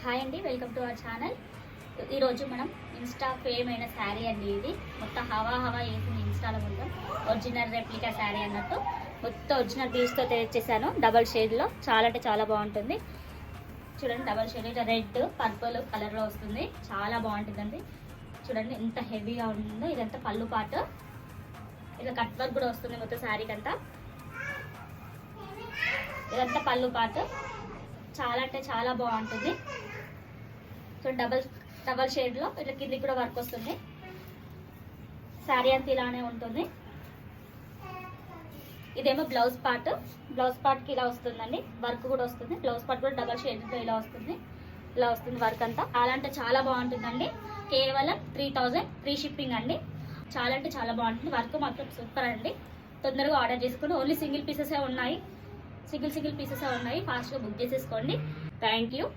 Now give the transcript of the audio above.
Hi అండి, welcome to our channel. ఈరోజు మనం ఇన్స్టా ఫేమ్ అయిన శారీ అండి. ఇది మొత్తం హవా వేసింది ఇన్స్టాలో. మొత్తం ఒరిజినల్ రెప్లికా శారీ అన్నట్టు మొత్తం ఒరిజినల్ పీస్తో తెచ్చేసాను. డబల్ షేడ్లో చాలా అంటే చాలా బాగుంటుంది. చూడండి, డబల్ షేడ్ ఇట్లా రెడ్ పర్పుల్ కలర్లో వస్తుంది. చాలా బాగుంటుందండి. చూడండి ఎంత హెవీగా ఉంటుందో. ఇదంతా పళ్ళు పాటు, ఇట్లా కట్ వర్క్ కూడా వస్తుంది మొత్తం శారీకి అంతా. ఇదంతా పళ్ళు పాటు చాలా అంటే చాలా బాగుంటుంది. సో డబల్ షేడ్లో ఇట్లా కిందికి కూడా వర్క్ వస్తుంది. శారీ అంతా ఇలానే ఉంటుంది. ఇదేమో బ్లౌజ్ పార్ట్కి ఇలా వస్తుందండి. వర్క్ కూడా వస్తుంది. బ్లౌజ్ పార్ట్ కూడా డబల్ షేడ్లో ఇలా వస్తుంది వర్క్ అంతా. చాలా అంటే చాలా బాగుంటుందండి. కేవలం 3000 ఫ్రీ షిప్పింగ్ అండి. చాలా అంటే చాలా బాగుంటుంది. వర్క్ మాత్రం సూపర్ అండి. తొందరగా ఆర్డర్ చేసుకుని ఓన్లీ సింగిల్ పీసెసే ఉన్నాయి. ఫాస్ట్గా బుక్ చేసేసుకోండి. Thank you.